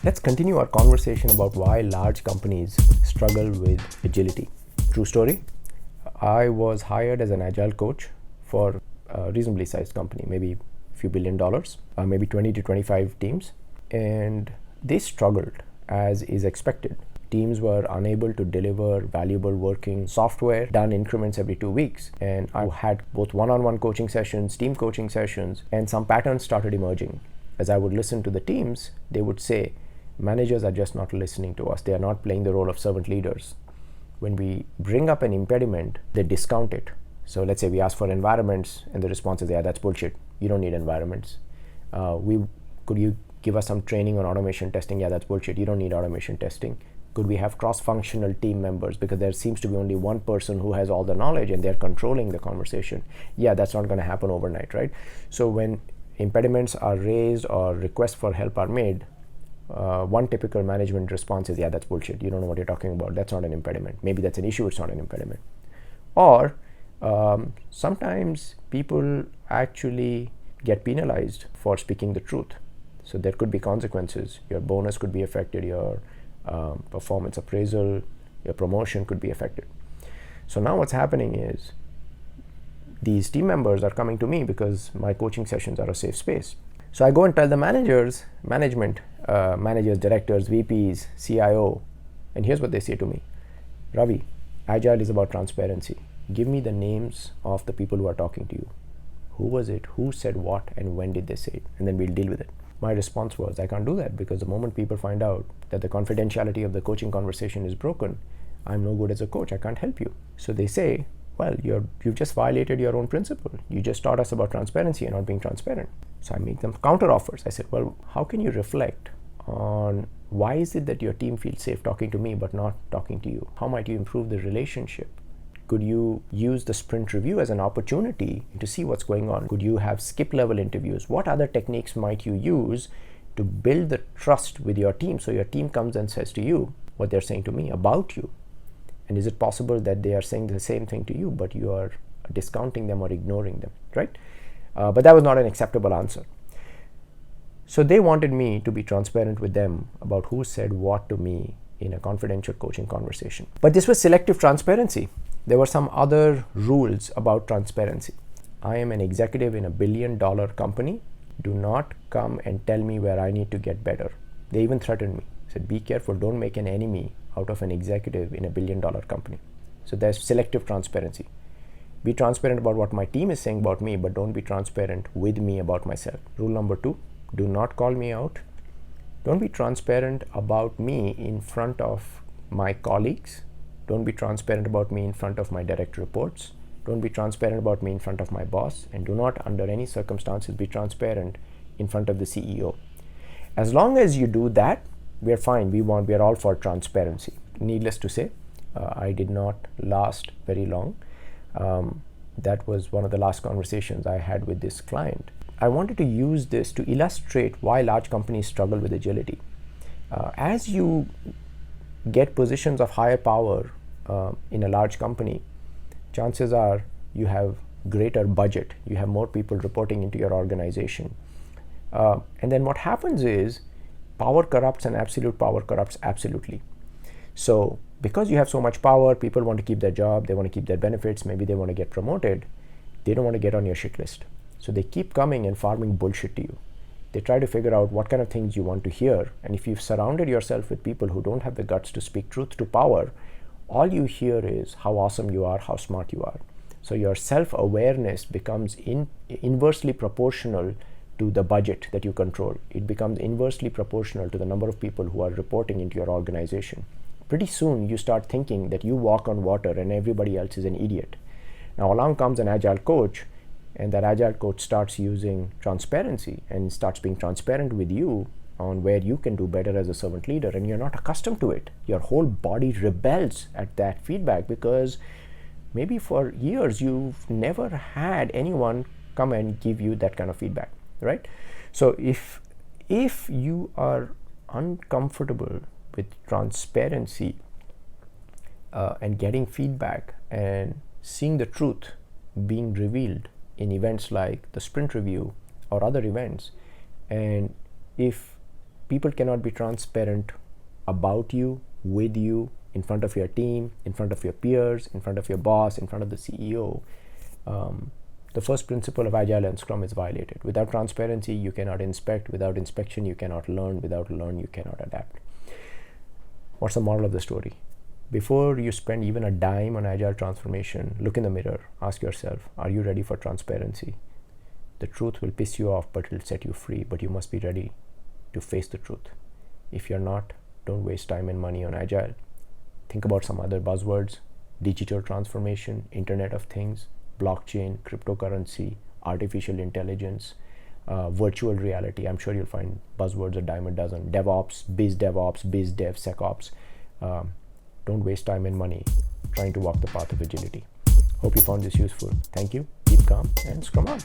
Let's continue our conversation about why large companies struggle with agility. True story. I was hired as an agile coach for a reasonably sized company, maybe a few $1 billion, maybe 20 to 25 teams, and they struggled as is expected. Teams were unable to deliver valuable working software done increments every 2 weeks. And I had both one-on-one coaching sessions, team coaching sessions, and some patterns started emerging. As I would listen to the teams, they would say, managers are just not listening to us. They are not playing the role of servant leaders. When we bring up an impediment, they discount it. So let's say we ask for environments and the response is, yeah, that's bullshit. You don't need environments. Could you give us some training on automation testing? Yeah, that's bullshit. You don't need automation testing. Could we have cross-functional team members? Because there seems to be only one person who has all the knowledge and they're controlling the conversation. Yeah, that's not going to happen overnight, right? So when impediments are raised or requests for help are made, one typical management response is, yeah, that's bullshit. You don't know what you're talking about. That's not an impediment. Maybe that's an issue. It's not an impediment. Or sometimes people actually get penalized for speaking the truth. So there could be consequences. Your bonus could be affected. Your performance appraisal, your promotion could be affected. So now what's happening is these team members are coming to me because my coaching sessions are a safe space. So I go and tell the managers, directors, VPs, CIO, and here's what they say to me. Ravi, Agile is about transparency. Give me the names of the people who are talking to you. Who was it? Who said what? And when did they say it? And then we'll deal with it. My response was, I can't do that because the moment people find out that the confidentiality of the coaching conversation is broken, I'm no good as a coach. I can't help you. So they say, well, you've just violated your own principle. You just taught us about transparency and not being transparent. So I make them counter offers. I said, well, how can you reflect on why is it that your team feels safe talking to me but not talking to you? How might you improve the relationship? Could you use the sprint review as an opportunity to see what's going on? Could you have skip level interviews? What other techniques might you use to build the trust with your team so your team comes and says to you what they're saying to me about you? And is it possible that they are saying the same thing to you but you are discounting them or ignoring them, right? But that was not an acceptable answer. So they wanted me to be transparent with them about who said what to me in a confidential coaching conversation. But this was selective transparency. There were some other rules about transparency. I am an executive in a $1 billion company. Do not come and tell me where I need to get better. They even threatened me. Said, be careful, don't make an enemy out of an executive in a $1 billion company. So there's selective transparency. Be transparent about what my team is saying about me, but don't be transparent with me about myself. Rule number 2, do not call me out. Don't be transparent about me in front of my colleagues. Don't be transparent about me in front of my direct reports. Don't be transparent about me in front of my boss. And do not, under any circumstances, be transparent in front of the CEO. As long as you do that, we are fine. We are all for transparency. Needless to say, I did not last very long. That was one of the last conversations I had with this client. I wanted to use this to illustrate why large companies struggle with agility. As you get positions of higher power in a large company, chances are you have greater budget. You have more people reporting into your organization. And then what happens is power corrupts and absolute power corrupts absolutely. So because you have so much power, people want to keep their job, they want to keep their benefits, maybe they want to get promoted, they don't want to get on your shit list. So they keep coming and farming bullshit to you. They try to figure out what kind of things you want to hear. And if you've surrounded yourself with people who don't have the guts to speak truth to power, all you hear is how awesome you are, how smart you are. So your self-awareness becomes inversely proportional to the budget that you control. It becomes inversely proportional to the number of people who are reporting into your organization. Pretty soon you start thinking that you walk on water and everybody else is an idiot. Now along comes an agile coach, and that agile coach starts using transparency and starts being transparent with you on where you can do better as a servant leader, and you're not accustomed to it. Your whole body rebels at that feedback because maybe for years you've never had anyone come and give you that kind of feedback, right? So if you are uncomfortable with transparency and getting feedback and seeing the truth being revealed in events like the sprint review or other events, and if people cannot be transparent about you, with you, in front of your team, in front of your peers, in front of your boss, in front of the CEO, the first principle of Agile and Scrum is violated. Without transparency, you cannot inspect. Without inspection, you cannot learn. Without learn, you cannot adapt. What's the moral of the story? Before you spend even a dime on Agile transformation, look in the mirror, ask yourself, are you ready for transparency? The truth will piss you off, but it will set you free. But you must be ready to face the truth. If you're not, don't waste time and money on Agile. Think about some other buzzwords: digital transformation, Internet of Things, blockchain, cryptocurrency, artificial intelligence, virtual reality. I'm sure you'll find buzzwords a dime a dozen. DevOps, biz DevOps, biz dev, SecOps. Don't waste time and money trying to walk the path of agility. Hope you found this useful. Thank you. Keep calm and scrum on.